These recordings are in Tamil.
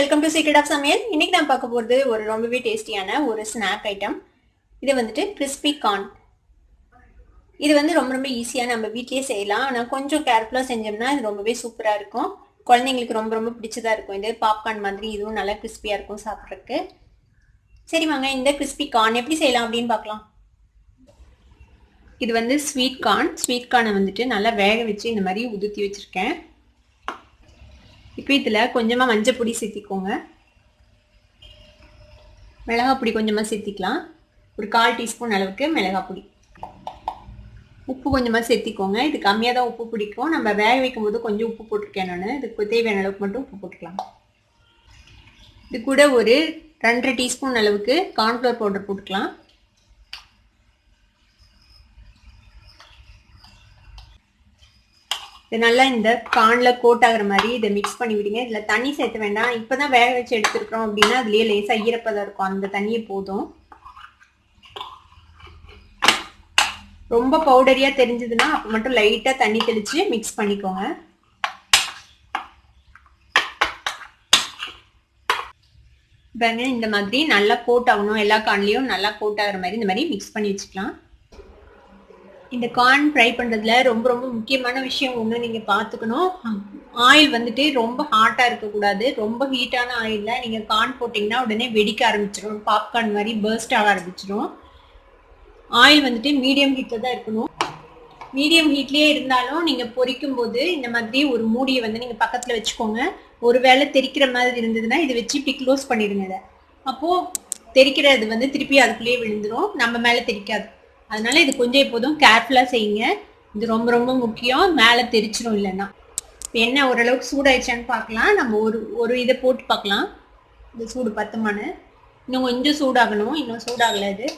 வெல்கம் டு சீக்ரெட் ஆஃப் சமையல். இன்னைக்கு நான் பார்க்க போகிறது ஒரு ரொம்பவே டேஸ்டியான ஒரு ஸ்நாக் ஐட்டம். இது வந்துட்டு கிறிஸ்பி கார்ன். இது வந்து ரொம்ப ஈஸியாக நம்ம வீட்லேயே செய்யலாம். ஆனால் கொஞ்சம் கேர்ஃபுல்லாக செஞ்சோம்னா இது ரொம்பவே சூப்பராக இருக்கும். குழந்தைங்களுக்கு ரொம்ப பிடிச்சதாக இருக்கும். இது பாப்கார்ன் மாதிரி இதுவும் நல்லா கிறிஸ்பியாக இருக்கும் சாப்பிட்றதுக்கு. சரி வாங்க இந்த கிறிஸ்பி கார்ன் எப்படி செய்யலாம் அப்படின்னு பார்க்கலாம். இது வந்து ஸ்வீட் கார்னை வந்துட்டு நல்லா வேக வச்சு இந்த மாதிரி உதுத்தி வச்சுருக்கேன். இப்போ இதில் கொஞ்சமாக மஞ்சள் பொடி சேர்த்திக்கோங்க, மிளகாய் பொடி கொஞ்சமாக சேர்த்திக்கலாம், ஒரு 1/4 டீஸ்பூன் அளவுக்கு மிளகாய் பொடி, உப்பு கொஞ்சமாக சேர்த்திக்கோங்க. இது கம்மியாக தான் உப்பு பிடிக்கும். நம்ம வேக வைக்கும் போது கொஞ்சம் உப்பு போட்டிருக்கேன் நான். இதுக்கு தேவையான அளவுக்கு மட்டும் உப்பு போட்டுக்கலாம். இது கூட ஒரு 2.5 டீஸ்பூன் அளவுக்கு கார்ன்ஃப்ளவர் பவுடர் போட்டுக்கலாம். இது நல்லா இந்த கார்னில் கோட் ஆகிற மாதிரி இதை மிக்ஸ் பண்ணி விடுங்க. இதில் தண்ணி சேர்த்த வேண்டாம். இப்போ தான் வேக வச்சு எடுத்துருக்கிறோம் அப்படின்னா அதுலேயே லேசாக ஈரப்பதம் இருக்கும். அந்த தண்ணியே போதும். ரொம்ப பவுடரியாக தெரிஞ்சதுன்னா அப்போ மட்டும் லைட்டாக தண்ணி தெளித்து மிக்ஸ் பண்ணிக்கோங்க. பாருங்க இந்த மாதிரி நல்லா கோட் ஆகணும். எல்லா கார்ன்லேயும் நல்லா கோட் ஆகிற மாதிரி இந்த மாதிரி மிக்ஸ் பண்ணி வச்சுக்கலாம். இந்த கார்ன் ஃப்ரை பண்ணுறதுல ரொம்ப முக்கியமான விஷயம் ஒன்று நீங்கள் பார்த்துக்கணும். ஆயில் வந்துட்டு ரொம்ப ஹாட்டாக இருக்கக்கூடாது. ரொம்ப ஹீட்டான ஆயிலில் நீங்கள் கார்ன் போட்டிங்கன்னா உடனே வெடிக்க ஆரம்பிச்சிடும். பாப்கார்ன் மாதிரி பர்ஸ்ட் ஆக ஆரம்பிச்சிடும். ஆயில் வந்துட்டு மீடியம் ஹீட்டில் தான் இருக்கணும். மீடியம் ஹீட்லேயே இருந்தாலும் நீங்கள் பொரிக்கும் போது இந்த மாதிரி ஒரு மூடியை வந்து நீங்கள் பக்கத்தில் வச்சுக்கோங்க. ஒரு வேளை தெரிக்கிற மாதிரி இருந்ததுன்னா இதை வச்சு இப்படி க்ளோஸ் பண்ணிடுங்க. இதை அப்போது தெரிக்கிறது வந்து திருப்பி அதுக்குள்ளேயே விழுந்துடும், நம்ம மேலே தெரிக்காது. அதனால இது கொஞ்சம் எப்போதும் கேர்ஃபுல்லாக செய்யுங்க. இது ரொம்ப முக்கியம். மேலே தெரிச்சிடும் இல்லைன்னா. இப்போ என்ன ஓரளவுக்கு சூடாயிடுச்சான்னு பார்க்கலாம். நம்ம ஒரு இதை போட்டு பார்க்கலாம். இந்த சூடு பத்துமானு. இன்னும் கொஞ்சம் சூடாகணும். இன்னும் சூடாகலை. இது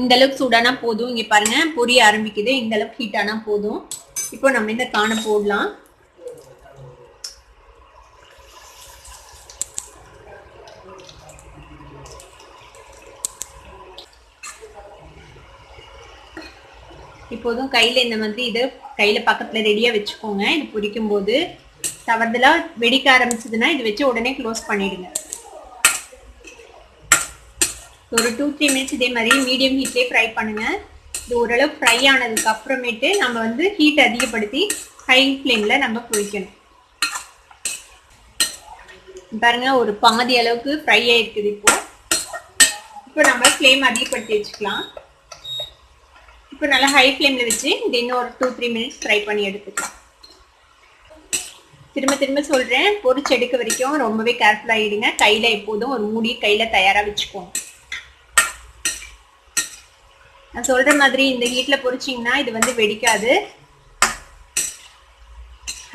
இந்த அளவுக்கு சூடானா போதும். இங்கே பாருங்கள் பொரிய ஆரம்பிக்குது. இந்த அளவுக்கு ஹீட்டானா போதும். இப்போ நம்ம இந்த கார்னை போடலாம். இப்போதும் கையில் இந்த மாதிரி இதை கையில் பக்கத்தில் ரெடியாக வச்சுக்கோங்க. இது பொரிக்கும் போது தவறுதலாக வெடிக்க ஆரம்பிச்சதுன்னா இது வச்சு உடனே க்ளோஸ் பண்ணிடுங்க. ஒரு 2-3 மினிட்ஸ் இதே மாதிரி மீடியம் ஹீட்லேயே ஃப்ரை பண்ணுங்கள். இது ஓரளவு ஃப்ரை ஆனதுக்கு அப்புறமேட்டு நம்ம வந்து ஹீட் அதிகப்படுத்தி ஹை ஃப்ளேமில் நம்ம பொரிக்கணும். பாருங்க ஒரு பாதி அளவுக்கு ஃப்ரை ஆகிருக்குது. இப்போ நம்ம ஃப்ளேம் அதிகப்படுத்தி வச்சுக்கலாம். இப்போ நல்லா ஹை ஃப்ளேமில் வச்சு இது இன்னும் ஒரு 2-3 மினிட்ஸ் ஃப்ரை பண்ணி எடுத்துக்கலாம். திரும்ப சொல்கிறேன், பொரிச்சு எடுக்க வரைக்கும் ரொம்பவே கேர்ஃபுல்லாகிடுங்க. கையில் எப்போதும் ஒரு மூடி கையில் தயாராக வச்சுக்கோங்க. நான் சொல்கிற மாதிரி இந்த ஹீட்டில் பொரிச்சிங்கன்னா இது வந்து வெடிக்காது.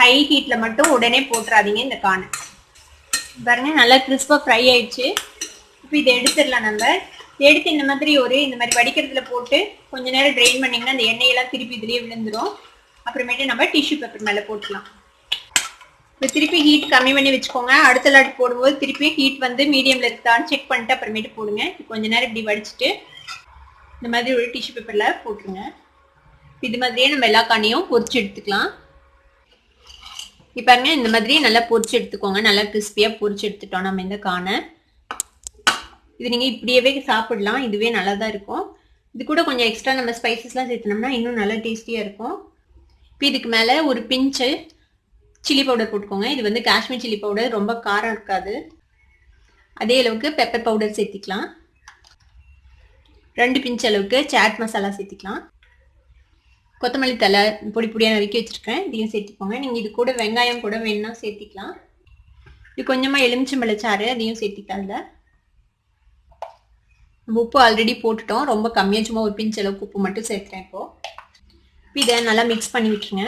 ஹை ஹீட்டில் மட்டும் உடனே போட்டுறாதீங்க இந்த கார்னை. பாருங்க நல்லா கிறிஸ்பாக ஃப்ரை ஆயிடுச்சு. இப்போ இதை எடுத்துடலாம். நம்ம எடுத்து இந்த மாதிரி வடிக்கிறதுல போட்டு கொஞ்ச நேரம் ட்ரெயின் பண்ணிங்கன்னா அந்த எண்ணெயெல்லாம் திருப்பி இதுலேயே விழுந்துடும். அப்புறமேட்டு நம்ம டிஷ்யூ பேப்பர் மேலே போட்டுக்கலாம். இப்போ திருப்பி ஹீட் கம்மி பண்ணி வச்சுக்கோங்க. அடுத்த லாட் போடும்போது திருப்பி ஹீட் வந்து மீடியமில் இருக்குதான்னு செக் பண்ணிட்டு அப்புறமேட்டு போடுங்க. கொஞ்ச நேரம் இப்படி வடிச்சிட்டு இந்த மாதிரி ஒரு டிஷ்யூ பேப்பரில் போட்டுருங்க. இது மாதிரியே நம்ம எல்லா கார்னையும் பொரிச்சு எடுத்துக்கலாம். இப்போ பாருங்க இந்த மாதிரி நல்லா பொரிச்சு எடுத்துக்கோங்க. நல்லா கிறிஸ்பியாக பொரிச்சு எடுத்துட்டோம் நம்ம இந்த கார்னை. இது நீங்கள் இப்படியே சாப்பிடலாம். இதுவே நல்லா தான் இருக்கும். இது கூட கொஞ்சம் எக்ஸ்ட்ரா நம்ம ஸ்பைசஸ்லாம் சேர்த்துனோம்னா இன்னும் நல்லா டேஸ்டியாக இருக்கும். இப்போ இதுக்கு மேலே ஒரு பிஞ்சு சில்லி பவுடர் போட்டுக்கோங்க. இது வந்து காஷ்மீர் சில்லி பவுடர், ரொம்ப காரம் இருக்காது. அதே அளவுக்கு பெப்பர் பவுடர் சேர்த்திக்கலாம். 2 பிஞ்ச் அளவுக்கு சாட் மசாலா சேர்த்திக்கலாம். கொத்தமல்லி தலை பொடியாக நறுக்கி வச்சுருக்கேன், இதையும் சேர்த்திக்கோங்க. நீங்கள் இது கூட வெங்காயம் கூட வேணும்னா சேர்த்திக்கலாம். இது கொஞ்சமாக எலுமிச்சம்பழச்சாறு அதையும் சேர்த்திக்கலாம். அதில் உப்பு ஆல்ரெடி போட்டுட்டோம். ரொம்ப கம்மியாக சும்மா ஒரு பிஞ்ச் அளவுக்கு உப்பு மட்டும் சேர்த்துறேன். இப்போ இதை நல்லா மிக்ஸ் பண்ணி விட்டுருங்க.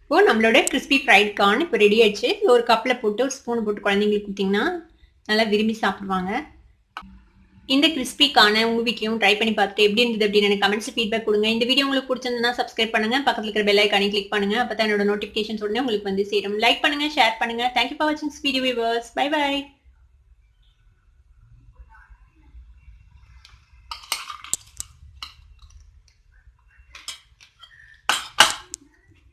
இப்போ நம்மளோட கிறிஸ்பி ஃப்ரைட் கார்ன் இப்போ ரெடி ஆயிடுச்சு. ஒரு கப்பில் போட்டு ஒரு ஸ்பூன் போட்டு குழந்தைங்களுக்கு கொடுத்தீங்கன்னா நல்லா விரும்பி சாப்பிடுவாங்க. இந்த கிறிஸ்பி கார்னை உங்கள் வீட்லையும் ட்ரை பண்ணி பார்த்துட்டு எப்படி இருந்தது அப்படின்னு எனக்கு கமெண்ட்ஸ் ஃபீட்பேக் கொடுங்க. இந்த வீடியோ உங்களுக்கு பிடிச்சிருந்ததுன்னா சப்ஸ்கிரைப் பண்ணுங்கள். பக்கத்தில் இருக்கிற பெல் ஐக்கானை கிளிக் பண்ணுங்கள். அப்போ தான் என்னோட நோட்டிஃபிகேஷன்ஸ் உடனே உங்களுக்கு வந்து சேரும். லைக் பண்ணுங்கள், ஷேர் பண்ணுங்கள். தேங்க்யூ ஃபார் வாட்சிங் வீடியோ வியூவர்ஸ். பை.